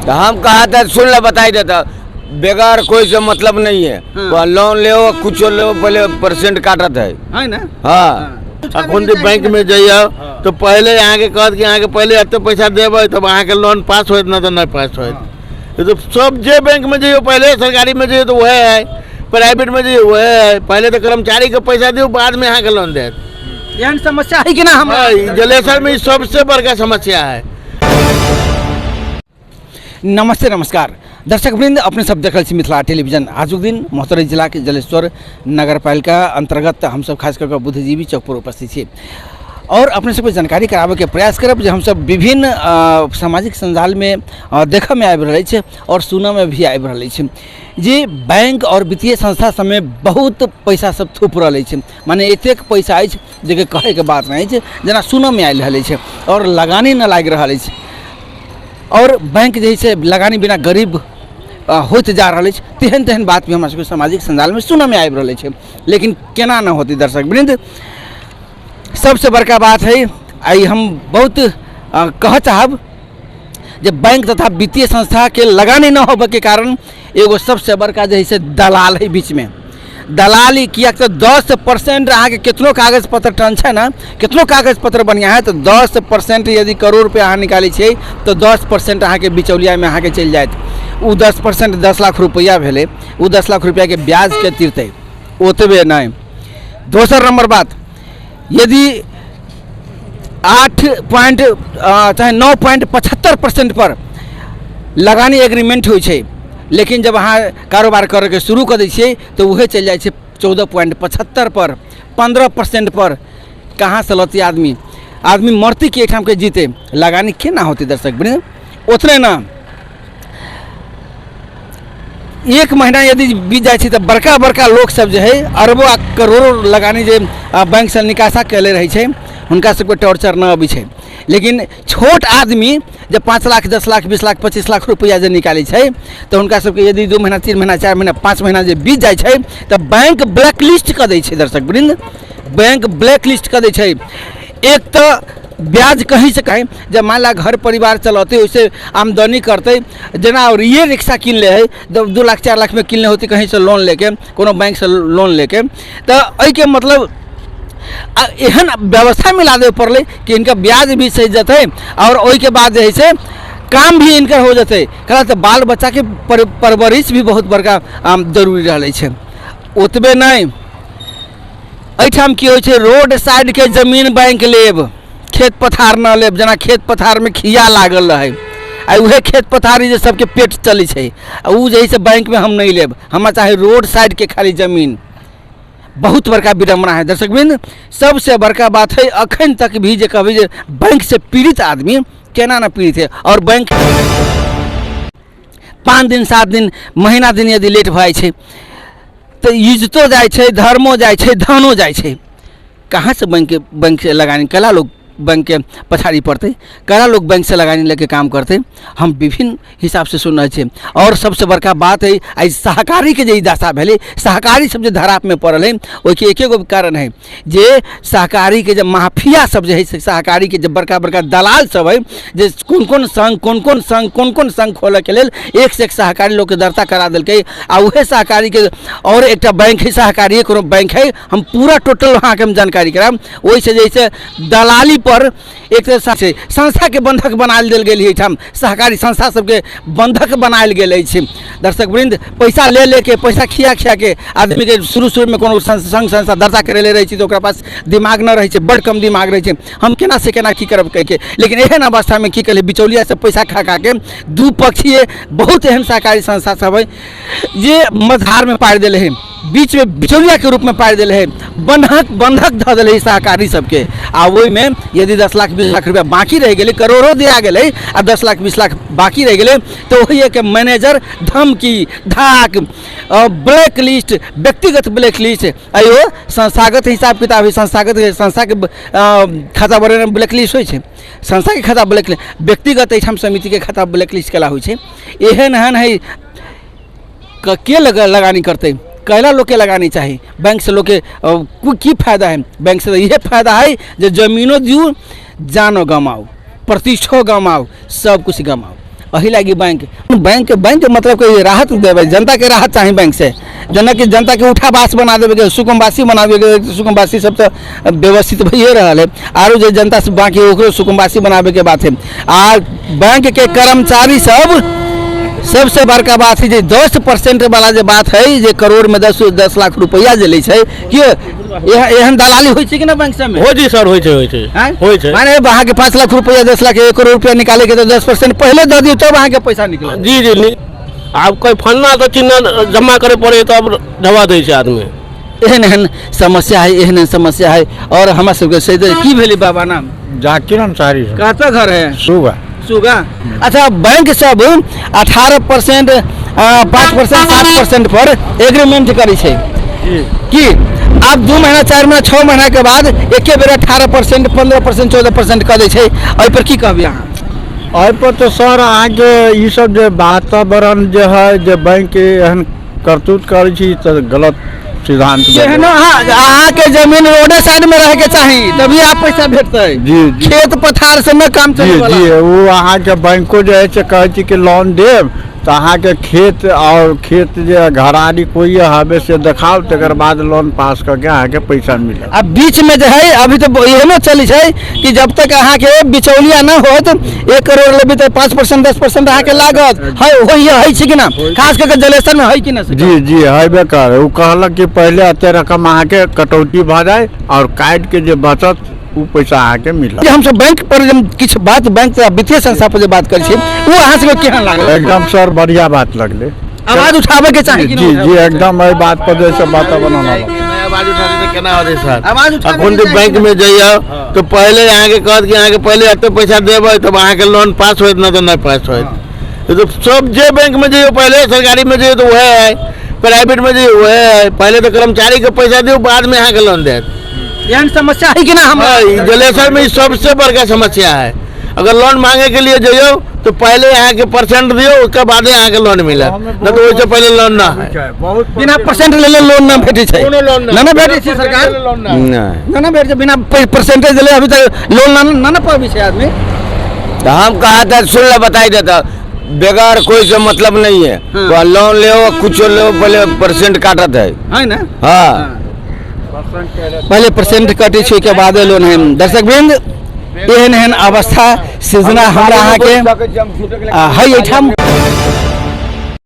तो हम कहा था सुन ले बताई देता बेकार कोई से मतलब नहीं है। लोन ले कुछ ले पहले परसेंट काटत है ना। हाँ अखुंदी बैंक में जाइए तो पहले यहाँ के कहत कि यहाँ के पहले एत पैसा देवे तब अहाँ के लोन पास होत ना तो नहीं पास होत। तो सब जे बैंक में जाइए पहले सरकारी में जाइए तो वह है, प्राइवेट में जाइए वह है। पहले तो कर्मचारी के पैसा दियो बाद में यहाँ के लोन दे। यह समस्या है कि ना हमारा जलेसर में सबसे बड़का समस्या है। नमस्ते नमस्कार दर्शक वृंद, अपने सब देखल छी मिथिला टेलीविजन। आजुक दिन महोत्तरी जिला के जलेश्वर नगर पालिका अंतर्गत हम सब खास करके बुद्धिजीवी चौक पर उपस्थित छी और अपने सबके जानकारी कराबे के प्रयास करब जे हम सब विभिन्न सामाजिक संजाल में देखे में आबि रहल छै और सुनऽ में भी आबि रहल छै जे बैंक और वित्तीय संस्था सब में बहुत पैसा सब थूप रहल छै। माने एतेक पैसा अछि जे कहे के बात नहीं छै, जेना सुनऽ में आयल रहल छै और लगानी न लागि रहल छै और बैंक जे छै लगानी बिना गरीब होते जा रहा है। तेहन तेहन बात भी हमारे सबके सामाजिक संजाल में सुनऽ में आबि रहल छै, लेकिन केना न होती दर्शक वृंद। सबसे बड़का बात है आई हम बहुत कह चाहब जे बैंक तथा वित्तीय संस्था के लगानी न होबे के कारण एगो सबसे बड़का जे है दलाल है बीच में। दलाली किया तो 10% अहाँ के कितनो कागज पत्र टन है ना, कितनो कागज पत्र बढ़िया है तो 10% यदि करोड़ रुपया अहाँ निकाली छे तो 10% अहाँ के बिचौलिया में अहाँ के चल जाए। वो 10% 10 लाख रुपया भेले, वो 10 लाख रुपया के ब्याज के तीरते ओतबे नहीं। दोसर नंबर बात, यदि 9.75% पर लगानी एग्रीमेंट हो छे, लेकिन जब अहाँ कारोबार करके शुरू कर दै छिए तो वह चल जाए 14.75 पर 15% पर। कहाँ से लती आदमी मरती के ठाम के जीते लगानी के ना होती दर्शक वृंद। उतने ना एक महीना यदि बीत जाए तो बड़का बड़का लोग सब जो है अरबों करोड़ों लगानी जे बैंक से निकासा कैले रहे छे उनका सबके टॉर्चर न अभी है। लेकिन छोट आदमी जब 5 लाख 10 लाख 20 लाख 25 लाख रुपया जो निकाली है तो उनका सबके यदि 2 महीना 3 महीना 4 महीना 5 महीना जो बीत जाए तो बैंक ब्लैक लिस्ट कर दे दर्शक वृंद। बैंक ब्लैक लिस्ट कर दे। एक तो ब्याज कहीं से कहीं जब मान ला घर परिवार चलाते वैसे आमदनी करते जना और ये रिक्शा किन ले है 2 लाख 4 लाख में किन ले होती कहीं से लोन लेके कोनो बैंक से लोन लेके, तो अ के मतलब एहन व्यवस्था मिला दे पड़े कि इनका ब्याज भी सही जाते और वही के बाद जैसे काम भी इनका हो जाते। कहा तो बाल बच्चा के परवरिश भी बहुत बड़का जरूरी रहा है। उतबे नहीं एठाम की हो छे रोड साइड के जमीन बैंक लेब, खेत पथार न लेब। जना खेत पथार में खिया लागल रहे आ उहे खेत पथारी जे सबके पेट चली है उ जैसे बैंक में हम नहीं लेब, हम चाहे रोड साइड के खाली जमीन। बहुत बड़का विडम्बना है दर्शक बिंद। सबसे बड़का बात है अखन तक भी जे कभी जे बैंक से पीड़ित आदमी केना न पीड़ित है और बैंक 5 दिन 7 दिन महीना दिन यदि लेट भाई छे तो इज्जतो जाए छे, धर्मो जाए छे, धनो जाए छे। कहाँ से बैंक से लगानी कला लोग बैंक के पछाड़ी पड़ते, कला लोग बैंक से लगाने लेके काम करते, हम विभिन्न हिसाब से सुन रहे थे। और सबसे बड़का बात है आज सहकारी के जो दशा भेले, सहकारी सब जो धराप में पड़ल है वही एक एगो कारण है जे सहकारी के जब माफिया सब जो है सहकारी के जब बड़का बड़का दलाल सब है जे कौन कौन संघ खोले के लेल एक से एक सहकारी लोग के दर्ता करा दिल्क आ उहे सहकारी के और एक बैंक है सहकारी कोनो बैंक है हम पूरा टोटल वहाँ के हम जानकारी कराब। वही से जैसे दलाली पर एक तरह से संस्था के बंधक बनाल दिल गई है, सहकारी संस्था सबके बंधक बनाल गए दर्शक वृंद। पैसा ले लेके पैसा खिया के आदमी के शुरू में कोनो संघ संस्था दर्ता करे रही तो पास दिमाग न रही, बड़ कम दिमाग रही। हम केना से केना की करब कह के, लेकिन एहन अवस्था में की कहे बिचौलिया से पैसा खा के दुपक्षीय बहुत एहन सहकारी संस्था सब है जे मझधार में पार दिले है, बीच में बिचौलिया के रूप में पार दिले है, बंधक ध दिले सहकारी सबके। आ वही में यदि 10 लाख 20 लाख रुपया बाकी रह गए, करोड़ों दिया गए आ 10 लाख 20 लाख बाकी रह गए तो वही एक मैनेजर धमकी धाक ब्लैक लिस्ट, व्यक्तिगत ब्लैक लिस्ट अयो संस्थागत हिसाब किताब है। संस्था के खाता बड़े ब्लैक लिस्ट हो, संस्था के खाता ब्लैक लिस्ट, व्यक्तिगत एठाम समिति के खाता ब्लैक लिस्ट कला हो। एहन है के लगानी करते कैला लोग के लगानी चाहिए। बैंक से लोग के की फायदा है, बैंक से यह फायदा है जो जमीनों दियो, जानो गमाओ, प्रतिष्ठो गमाओ, सब कुछ गमाओ। अही लागी बैंक बैंक बैंक के मतलब कोई राहत देवे, जनता के राहत चाहिए बैंक से। जनता के उठावास बना देवे के, सुकुम्बासी बनावे के, सुकुम्बासी सब तो व्यवस्थित भइए रहल है, आरो जो जनता से बाकी ओकरो सुकुम्बासी बनावे के बात है। आ बैंक के कर्मचारी सब सबसे बड़का बात है, 10% वाला जो बात है, जे करोड़ में 10 लाख रुपया जे लै छै, कि एहन दलाली होइ छै कि ना बैंक सब में? हो जी सर, होइ छै माने अहाँ के 5 लाख रुपया 10 लाख 1 करोड़ रुपया निकाले के तो 10% पहले दे दियो तब अहाँ के पैसा निकले। जी आब कोई फन्ना तो चिन्ह जमा करे पड़े तो अब दबा दै छै आदमी। एहन समस्या है, एहन समस्या है। और हमरा सबके से की भेली बाबा नाम? जाकिर अंसारी कहाँ घर है? सुगा। अच्छा, बैंक सब 18%, 5%, 7% पर एग्रीमेंट करे छै कि आप 2 महीना 4 महीना 6 महीना के बाद एके बेर 18%, 15%, 14% कर दै छै। एहि पर की कहबी अहाँ? एहि पर तो सर अहाँके ई सब जे वातावरण जे है, जे बैंक एहन करतूत करै छी तऽ गलत सिद्धांत अहाँ के जमीन रोडे साइड में रह के चाहिए, तभी आप पैसा भेटते। जी खेत पथार से न काम चले वाला। जी वो अहाँ के बैंको जे है से कहै छी कि लोन देब तो अहाँ के खेत और खेत जे घराड़ी कोई हवे से देखाओ, तकर बाद लोन पास करके अहाँ के पैसा मिले। अब बीच में जो है अभी तो एहनो चली है कि जब तक अहाँ के बिचौलिया न हो तो 1 करोड़ लेबी तो 5%, 10% अहाँ के लागत है कि ना? खास करके जलेसर में है कि ना? जी हेबे कर। वो कहलक कि पहले अते रकम अहाँ के कटौती भ जाए और काट के जे बचत वो पैसा अहाँ के मिले। हम सब बैंक पर किछ बात, बैंक वित्तीय संस्था पर बात करे छी, वो अहाँ सबके केहन लागल? एकदम सर बढ़िया बात लगले। आवाज उठावे के चाहिए कि जी एकदम एहि बात पर जैसे वातावरण आवाज उठाते केना होते सर? आवाज उठावे अखन के बैंक में जाइयो तो पहले अहाँ के कहत कि अहाँ के पहले एते पैसा देबै तब अहाँ के लोन पास होइत, ना तो नहीं पास होइत। तो सब जे बैंक में जाइयो, पहले सरकारी में जाइयो तो वह है, प्राइवेट में जाइयो वह है। पहले तो कर्मचारी के पैसा दियो, बाद में अहाँ के लोन देत। एहन समस्या है कि ना? हम जलेसर में सबसे बड़का समस्या है। अगर लोन मांगे के लिए जाइयो तो पहले यहाँ के परसेंट दियो, उसके बाद यहाँ के लोन मिला, न तो उससे पहले लोन ना है। बिना परसेंट ले लोन ना भेटे छै, ना भेटे छै सरकार, ना भेटे, बिना परसेंटेज ले अभी तक लोन ना पाबी छै आदमी। तो हम कहा था, सुन ले बताई देता, बेकार कोई से मतलब नहीं है। तो लोन ले कुछ ले, पहले परसेंट काटत है ना? हाँ, पहले परसेंट कटे छै के बाद लोन है। दर्शक वृंद, एहन अवस्था सृजना हमरा अहाँ के है।